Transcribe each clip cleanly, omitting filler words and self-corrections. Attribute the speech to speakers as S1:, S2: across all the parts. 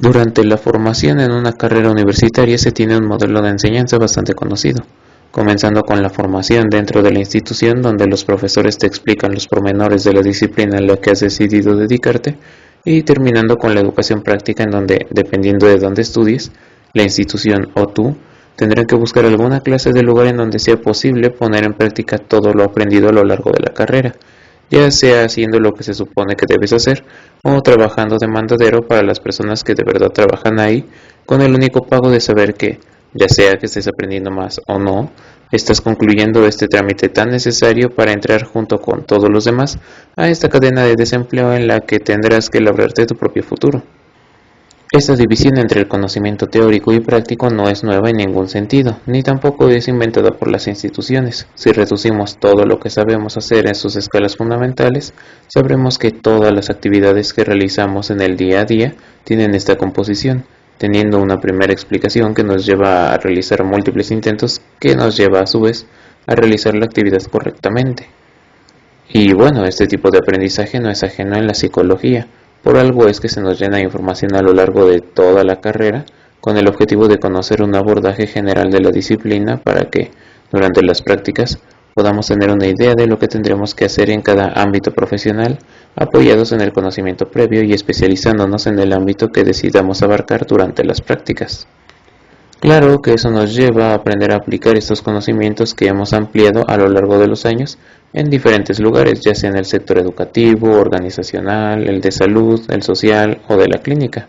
S1: Durante la formación en una carrera universitaria se tiene un modelo de enseñanza bastante conocido, comenzando con la formación dentro de la institución donde los profesores te explican los pormenores de la disciplina en la que has decidido dedicarte y terminando con la educación práctica en donde, dependiendo de dónde estudies, la institución o tú tendrán que buscar alguna clase de lugar en donde sea posible poner en práctica todo lo aprendido a lo largo de la carrera, ya sea haciendo lo que se supone que debes hacer o trabajando de mandadero para las personas que de verdad trabajan ahí, con el único pago de saber que, ya sea que estés aprendiendo más o no, estás concluyendo este trámite tan necesario para entrar junto con todos los demás a esta cadena de desempleo en la que tendrás que labrarte tu propio futuro. Esta división entre el conocimiento teórico y práctico no es nueva en ningún sentido, ni tampoco es inventada por las instituciones. Si reducimos todo lo que sabemos hacer en sus escalas fundamentales, sabremos que todas las actividades que realizamos en el día a día tienen esta composición, teniendo una primera explicación que nos lleva a realizar múltiples intentos que nos lleva a su vez a realizar la actividad correctamente. Y bueno, este tipo de aprendizaje no es ajeno en la psicología. Por algo es que se nos llena de información a lo largo de toda la carrera, con el objetivo de conocer un abordaje general de la disciplina para que, durante las prácticas, podamos tener una idea de lo que tendremos que hacer en cada ámbito profesional, apoyados en el conocimiento previo y especializándonos en el ámbito que decidamos abarcar durante las prácticas. Claro que eso nos lleva a aprender a aplicar estos conocimientos que hemos ampliado a lo largo de los años en diferentes lugares, ya sea en el sector educativo, organizacional, el de salud, el social o de la clínica.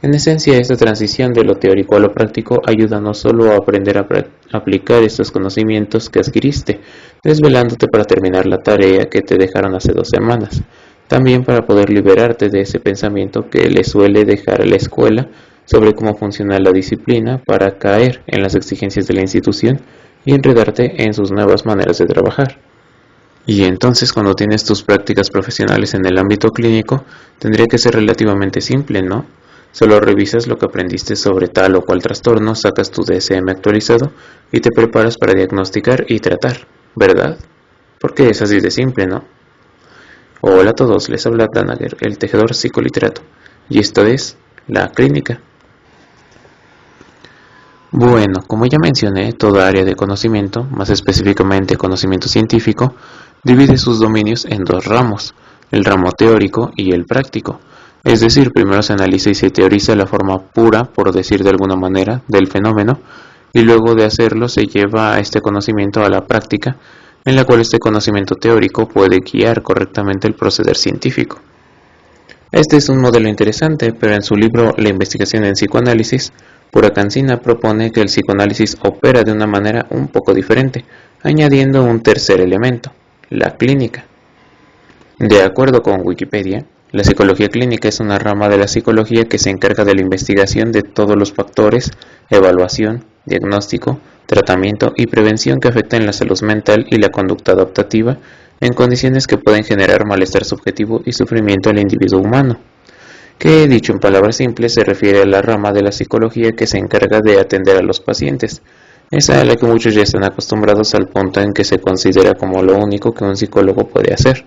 S1: En esencia, esta transición de lo teórico a lo práctico ayuda no solo a aprender a aplicar estos conocimientos que adquiriste, desvelándote para terminar la tarea que te dejaron hace 2 semanas, también para poder liberarte de ese pensamiento que le suele dejar a la escuela sobre cómo funciona la disciplina para caer en las exigencias de la institución y enredarte en sus nuevas maneras de trabajar. Y entonces cuando tienes tus prácticas profesionales en el ámbito clínico, tendría que ser relativamente simple, ¿no? Solo revisas lo que aprendiste sobre tal o cual trastorno, sacas tu DSM actualizado y te preparas para diagnosticar y tratar, ¿verdad? Porque es así de simple, ¿no? Hola a todos, les habla Danager, el tejedor psicoliterato, y esto es La Clínica. Bueno, como ya mencioné, toda área de conocimiento, más específicamente conocimiento científico, divide sus dominios en 2 ramos, el ramo teórico y el práctico. Es decir, primero se analiza y se teoriza la forma pura, por decir de alguna manera, del fenómeno, y luego de hacerlo se lleva a este conocimiento a la práctica, en la cual este conocimiento teórico puede guiar correctamente el proceder científico. Este es un modelo interesante, pero en su libro La investigación en psicoanálisis, Pura Cancina propone que el psicoanálisis opera de una manera un poco diferente, añadiendo un tercer elemento, la clínica. De acuerdo con Wikipedia, la psicología clínica es una rama de la psicología que se encarga de la investigación de todos los factores, evaluación, diagnóstico, tratamiento y prevención que afectan la salud mental y la conducta adaptativa en condiciones que pueden generar malestar subjetivo y sufrimiento al individuo humano, que, dicho en palabras simples, se refiere a la rama de la psicología que se encarga de atender a los pacientes, esa a la que muchos ya están acostumbrados al punto en que se considera como lo único que un psicólogo puede hacer.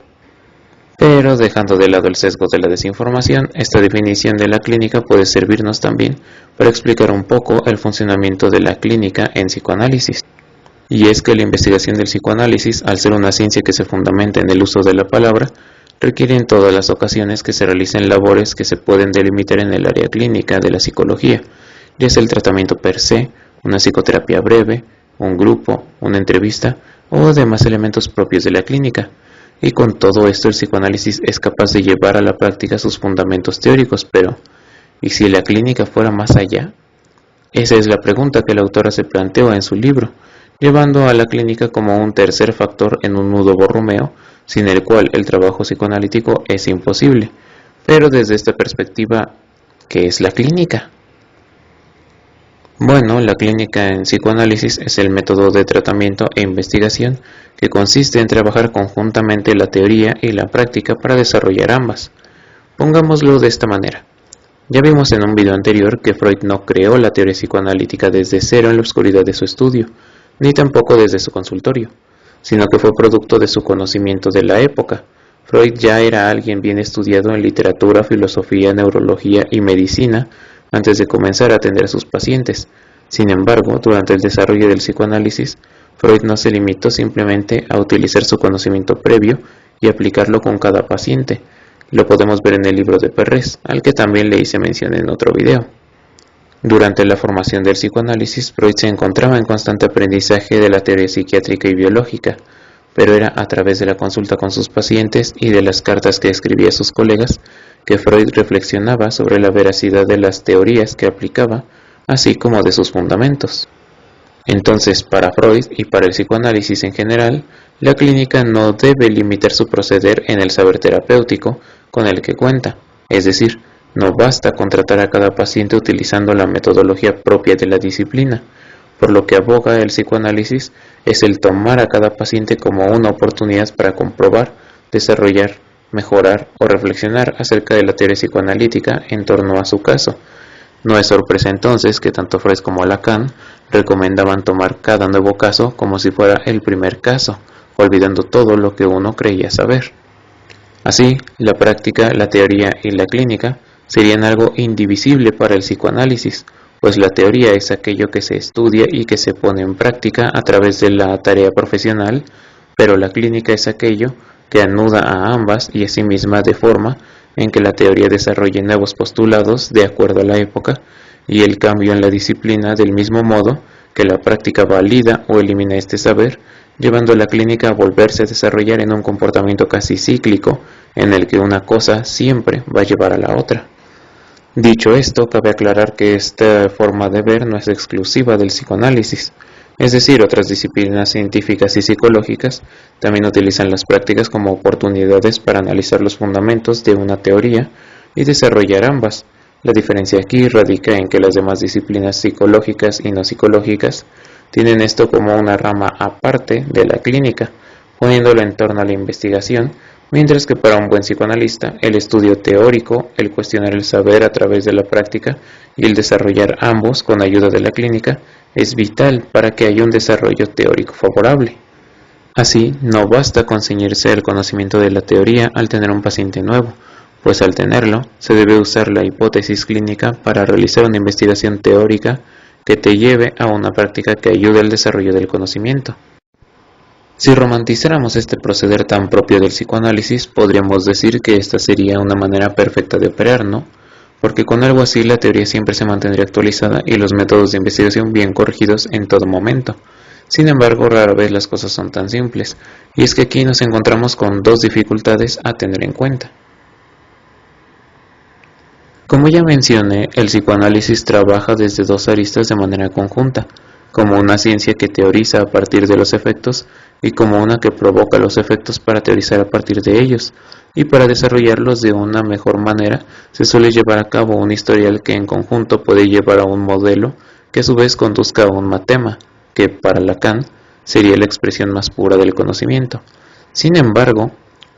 S1: Pero dejando de lado el sesgo de la desinformación, esta definición de la clínica puede servirnos también para explicar un poco el funcionamiento de la clínica en psicoanálisis. Y es que la investigación del psicoanálisis, al ser una ciencia que se fundamenta en el uso de la palabra, requiere en todas las ocasiones que se realicen labores que se pueden delimitar en el área clínica de la psicología, ya sea el tratamiento per se, una psicoterapia breve, un grupo, una entrevista o demás elementos propios de la clínica. Y con todo esto el psicoanálisis es capaz de llevar a la práctica sus fundamentos teóricos, pero ¿y si la clínica fuera más allá? Esa es la pregunta que la autora se planteó en su libro, llevando a la clínica como un tercer factor en un nudo borromeo, sin el cual el trabajo psicoanalítico es imposible. Pero desde esta perspectiva, ¿qué es la clínica? Bueno, la clínica en psicoanálisis es el método de tratamiento e investigación que consiste en trabajar conjuntamente la teoría y la práctica para desarrollar ambas. Pongámoslo de esta manera. Ya vimos en un video anterior que Freud no creó la teoría psicoanalítica desde cero en la oscuridad de su estudio, ni tampoco desde su consultorio, sino que fue producto de su conocimiento de la época, Freud ya era alguien bien estudiado en literatura, filosofía, neurología y medicina antes de comenzar a atender a sus pacientes. Sin embargo, durante el desarrollo del psicoanálisis, Freud no se limitó simplemente a utilizar su conocimiento previo y aplicarlo con cada paciente. Lo podemos ver en el libro de Perres, al que también le hice mención en otro video. Durante la formación del psicoanálisis, Freud se encontraba en constante aprendizaje de la teoría psiquiátrica y biológica, pero era a través de la consulta con sus pacientes y de las cartas que escribía a sus colegas que Freud reflexionaba sobre la veracidad de las teorías que aplicaba, así como de sus fundamentos. Entonces, para Freud y para el psicoanálisis en general, la clínica no debe limitar su proceder en el saber terapéutico con el que cuenta, es decir, no basta con tratar a cada paciente utilizando la metodología propia de la disciplina. Por lo que aboga el psicoanálisis es el tomar a cada paciente como una oportunidad para comprobar, desarrollar, mejorar o reflexionar acerca de la teoría psicoanalítica en torno a su caso. No es sorpresa entonces que tanto Freud como Lacan recomendaban tomar cada nuevo caso como si fuera el primer caso, olvidando todo lo que uno creía saber. Así, la práctica, la teoría y la clínica serían algo indivisible para el psicoanálisis, pues la teoría es aquello que se estudia y que se pone en práctica a través de la tarea profesional, pero la clínica es aquello que anuda a ambas y a sí misma de forma en que la teoría desarrolle nuevos postulados de acuerdo a la época y el cambio en la disciplina del mismo modo que la práctica valida o elimina este saber, llevando a la clínica a volverse a desarrollar en un comportamiento casi cíclico en el que una cosa siempre va a llevar a la otra. Dicho esto, cabe aclarar que esta forma de ver no es exclusiva del psicoanálisis, es decir, otras disciplinas científicas y psicológicas también utilizan las prácticas como oportunidades para analizar los fundamentos de una teoría y desarrollar ambas. La diferencia aquí radica en que las demás disciplinas psicológicas y no psicológicas tienen esto como una rama aparte de la clínica, poniéndola en torno a la investigación, mientras que para un buen psicoanalista, el estudio teórico, el cuestionar el saber a través de la práctica y el desarrollar ambos con ayuda de la clínica es vital para que haya un desarrollo teórico favorable. Así, no basta con ceñirse el conocimiento de la teoría al tener un paciente nuevo, pues al tenerlo, se debe usar la hipótesis clínica para realizar una investigación teórica que te lleve a una práctica que ayude al desarrollo del conocimiento. Si romantizáramos este proceder tan propio del psicoanálisis, podríamos decir que esta sería una manera perfecta de operar, ¿no? Porque con algo así la teoría siempre se mantendría actualizada y los métodos de investigación bien corregidos en todo momento. Sin embargo, rara vez las cosas son tan simples, y es que aquí nos encontramos con dos dificultades a tener en cuenta. Como ya mencioné, el psicoanálisis trabaja desde dos aristas de manera conjunta, como una ciencia que teoriza a partir de los efectos y como una que provoca los efectos para teorizar a partir de ellos, y para desarrollarlos de una mejor manera se suele llevar a cabo un historial que en conjunto puede llevar a un modelo que a su vez conduzca a un matema, que para Lacan sería la expresión más pura del conocimiento. Sin embargo,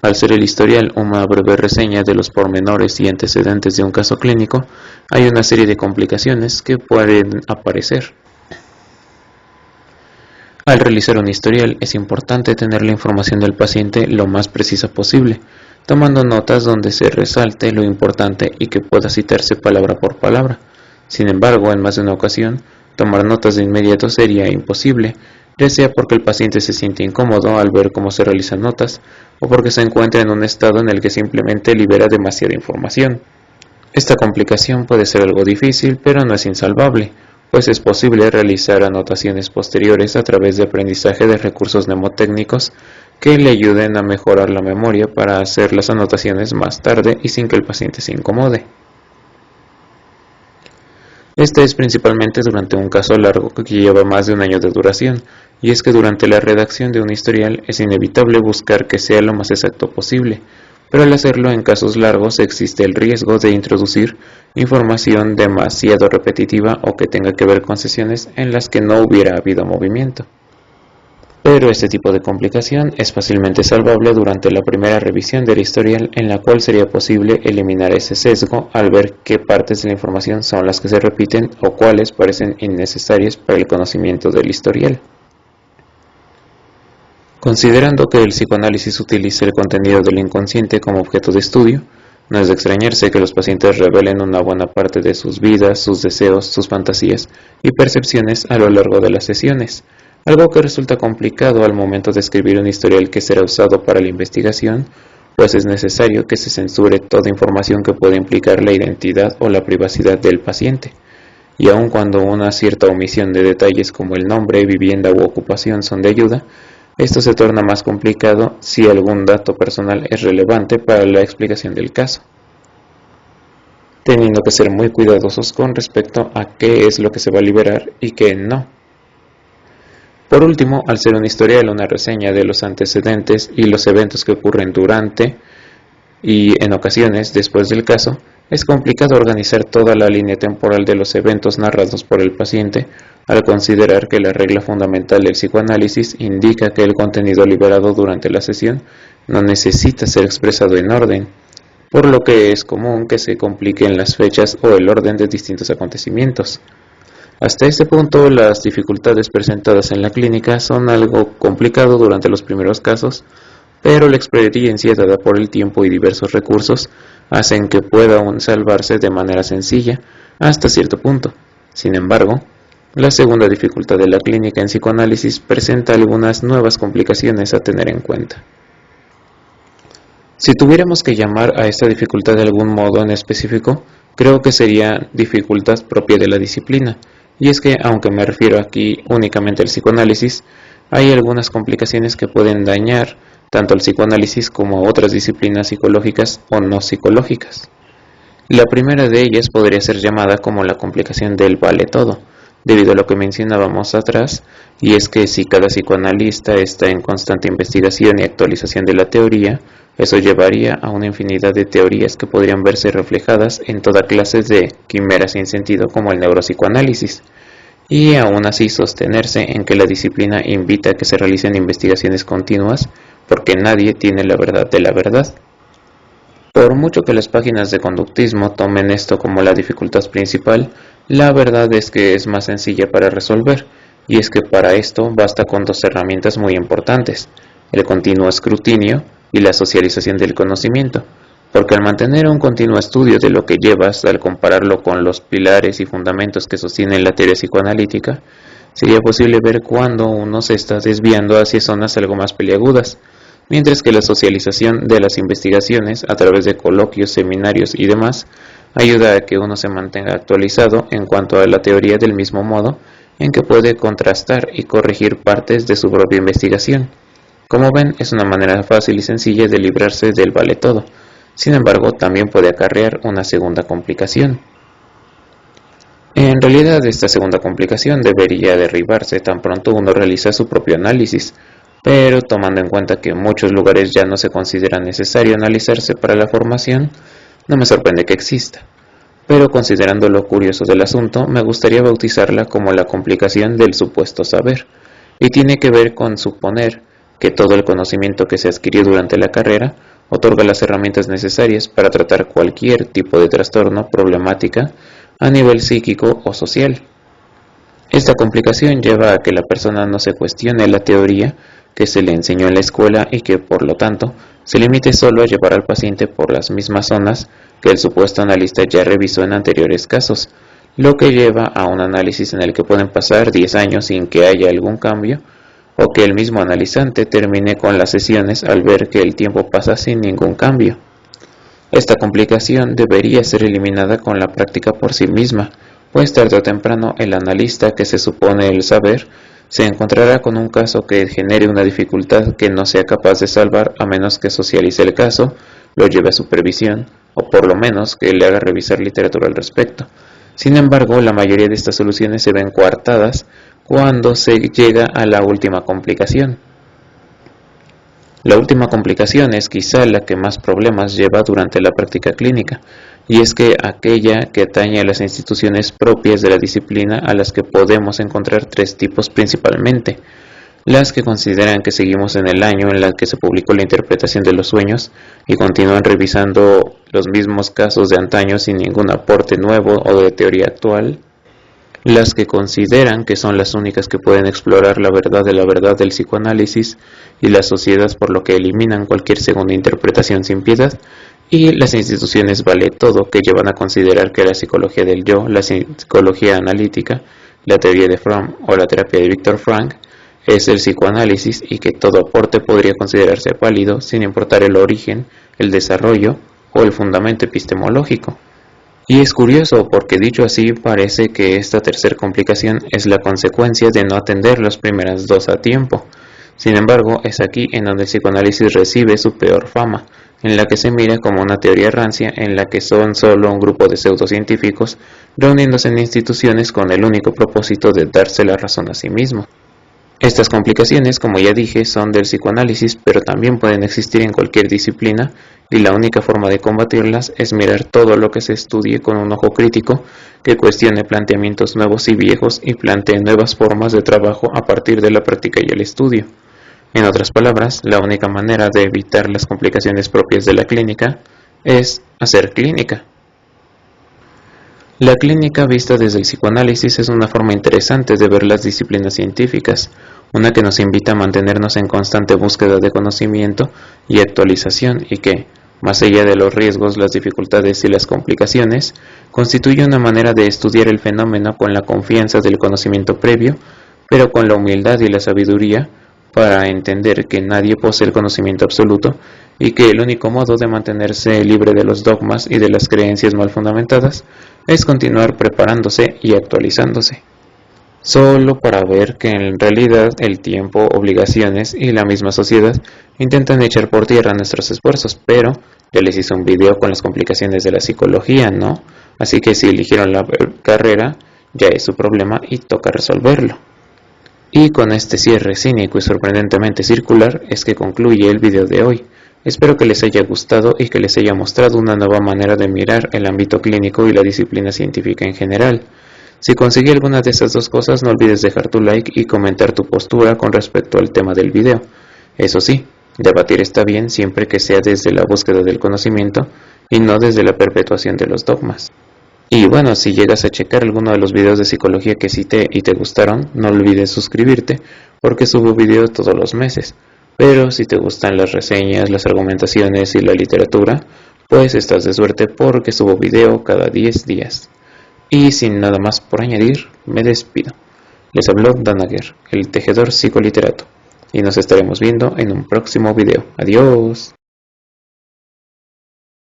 S1: al ser el historial una breve reseña de los pormenores y antecedentes de un caso clínico, hay una serie de complicaciones que pueden aparecer. Al realizar un historial es importante tener la información del paciente lo más precisa posible, tomando notas donde se resalte lo importante y que pueda citarse palabra por palabra. Sin embargo, en más de una ocasión, tomar notas de inmediato sería imposible, ya sea porque el paciente se siente incómodo al ver cómo se realizan notas, o porque se encuentra en un estado en el que simplemente libera demasiada información. Esta complicación puede ser algo difícil, pero no es insalvable, pues es posible realizar anotaciones posteriores a través de aprendizaje de recursos mnemotécnicos que le ayuden a mejorar la memoria para hacer las anotaciones más tarde y sin que el paciente se incomode. Este es principalmente durante un caso largo que lleva más de un año de duración, y es que durante la redacción de un historial es inevitable buscar que sea lo más exacto posible, pero al hacerlo en casos largos existe el riesgo de introducir información demasiado repetitiva o que tenga que ver con sesiones en las que no hubiera habido movimiento. Pero este tipo de complicación es fácilmente salvable durante la primera revisión del historial, en la cual sería posible eliminar ese sesgo al ver qué partes de la información son las que se repiten o cuáles parecen innecesarias para el conocimiento del historial. Considerando que el psicoanálisis utiliza el contenido del inconsciente como objeto de estudio, no es de extrañarse que los pacientes revelen una buena parte de sus vidas, sus deseos, sus fantasías y percepciones a lo largo de las sesiones, algo que resulta complicado al momento de escribir un historial que será usado para la investigación, pues es necesario que se censure toda información que pueda implicar la identidad o la privacidad del paciente. Y aun cuando una cierta omisión de detalles como el nombre, vivienda u ocupación son de ayuda, esto se torna más complicado si algún dato personal es relevante para la explicación del caso, teniendo que ser muy cuidadosos con respecto a qué es lo que se va a liberar y qué no. Por último, al ser un historial, una reseña de los antecedentes y los eventos que ocurren durante y en ocasiones después del caso, es complicado organizar toda la línea temporal de los eventos narrados por el paciente al considerar que la regla fundamental del psicoanálisis indica que el contenido liberado durante la sesión no necesita ser expresado en orden, por lo que es común que se compliquen las fechas o el orden de distintos acontecimientos. Hasta este punto, las dificultades presentadas en la clínica son algo complicado durante los primeros casos, pero la experiencia dada por el tiempo y diversos recursos hacen que pueda aún salvarse de manera sencilla hasta cierto punto. Sin embargo, la segunda dificultad de la clínica en psicoanálisis presenta algunas nuevas complicaciones a tener en cuenta. Si tuviéramos que llamar a esta dificultad de algún modo en específico, creo que sería dificultad propia de la disciplina, y es que, aunque me refiero aquí únicamente al psicoanálisis, hay algunas complicaciones que pueden dañar tanto al psicoanálisis como a otras disciplinas psicológicas o no psicológicas. La primera de ellas podría ser llamada como la complicación del vale todo, debido a lo que mencionábamos atrás, y es que si cada psicoanalista está en constante investigación y actualización de la teoría, eso llevaría a una infinidad de teorías que podrían verse reflejadas en toda clase de quimeras sin sentido como el neuropsicoanálisis, y aún así sostenerse en que la disciplina invita a que se realicen investigaciones continuas, porque nadie tiene la verdad de la verdad. Por mucho que las páginas de conductismo tomen esto como la dificultad principal, la verdad es que es más sencilla para resolver, y es que para esto basta con dos herramientas muy importantes, el continuo escrutinio y la socialización del conocimiento, porque al mantener un continuo estudio de lo que llevas, al compararlo con los pilares y fundamentos que sostienen la teoría psicoanalítica, sería posible ver cuándo uno se está desviando hacia zonas algo más peliagudas, mientras que la socialización de las investigaciones a través de coloquios, seminarios y demás ayuda a que uno se mantenga actualizado en cuanto a la teoría del mismo modo en que puede contrastar y corregir partes de su propia investigación. Como ven, es una manera fácil y sencilla de librarse del vale todo. Sin embargo, también puede acarrear una segunda complicación. En realidad, esta segunda complicación debería derribarse tan pronto uno realiza su propio análisis, pero tomando en cuenta que en muchos lugares ya no se considera necesario analizarse para la formación, no me sorprende que exista. Pero considerando lo curioso del asunto, me gustaría bautizarla como la complicación del supuesto saber, y tiene que ver con suponer que todo el conocimiento que se adquirió durante la carrera otorga las herramientas necesarias para tratar cualquier tipo de trastorno, problemática, a nivel psíquico o social. Esta complicación lleva a que la persona no se cuestione la teoría que se le enseñó en la escuela y que, por lo tanto, se limite solo a llevar al paciente por las mismas zonas que el supuesto analista ya revisó en anteriores casos, lo que lleva a un análisis en el que pueden pasar 10 años sin que haya algún cambio, o que el mismo analizante termine con las sesiones al ver que el tiempo pasa sin ningún cambio. Esta complicación debería ser eliminada con la práctica por sí misma, pues tarde o temprano el analista que se supone el saber se encontrará con un caso que genere una dificultad que no sea capaz de salvar a menos que socialice el caso, lo lleve a supervisión o por lo menos que le haga revisar literatura al respecto. Sin embargo, la mayoría de estas soluciones se ven coartadas cuando se llega a la última complicación. La última complicación es quizá la que más problemas lleva durante la práctica clínica, y es que aquella que atañe a las instituciones propias de la disciplina, a las que podemos encontrar tres tipos principalmente: las que consideran que seguimos en el año en el que se publicó la interpretación de los sueños y continúan revisando los mismos casos de antaño sin ningún aporte nuevo o de teoría actual; las que consideran que son las únicas que pueden explorar la verdad de la verdad del psicoanálisis y la sociedad, por lo que eliminan cualquier segunda interpretación sin piedad, y las instituciones vale todo, que llevan a considerar que la psicología del yo, la psicología analítica, la teoría de Fromm o la terapia de Viktor Frankl es el psicoanálisis, y que todo aporte podría considerarse válido sin importar el origen, el desarrollo o el fundamento epistemológico. Y es curioso porque, dicho así, parece que esta tercera complicación es la consecuencia de no atender las primeras dos a tiempo. Sin embargo, es aquí en donde el psicoanálisis recibe su peor fama, en la que se mira como una teoría rancia en la que son solo un grupo de pseudocientíficos reuniéndose en instituciones con el único propósito de darse la razón a sí mismo. Estas complicaciones, como ya dije, son del psicoanálisis, pero también pueden existir en cualquier disciplina, y la única forma de combatirlas es mirar todo lo que se estudie con un ojo crítico que cuestione planteamientos nuevos y viejos y plantee nuevas formas de trabajo a partir de la práctica y el estudio. En otras palabras, la única manera de evitar las complicaciones propias de la clínica es hacer clínica. La clínica vista desde el psicoanálisis es una forma interesante de ver las disciplinas científicas, una que nos invita a mantenernos en constante búsqueda de conocimiento y actualización, y que, más allá de los riesgos, las dificultades y las complicaciones, constituye una manera de estudiar el fenómeno con la confianza del conocimiento previo, pero con la humildad y la sabiduría para entender que nadie posee el conocimiento absoluto y que el único modo de mantenerse libre de los dogmas y de las creencias mal fundamentadas es continuar preparándose y actualizándose, solo para ver que en realidad el tiempo, obligaciones y la misma sociedad intentan echar por tierra nuestros esfuerzos. Pero ya les hice un video con las complicaciones de la psicología, ¿no? Así que si eligieron la carrera, ya es su problema y toca resolverlo. Y con este cierre cínico y sorprendentemente circular es que concluye el video de hoy. Espero que les haya gustado y que les haya mostrado una nueva manera de mirar el ámbito clínico y la disciplina científica en general. Si conseguí alguna de esas dos cosas, no olvides dejar tu like y comentar tu postura con respecto al tema del video. Eso sí, debatir está bien siempre que sea desde la búsqueda del conocimiento y no desde la perpetuación de los dogmas. Y bueno, si llegas a checar alguno de los videos de psicología que cité y te gustaron, no olvides suscribirte, porque subo videos todos los meses. Pero si te gustan las reseñas, las argumentaciones y la literatura, pues estás de suerte porque subo video cada 10 días. Y sin nada más por añadir, me despido. Les habló Danager, el tejedor psicoliterato, y nos estaremos viendo en un próximo video. Adiós.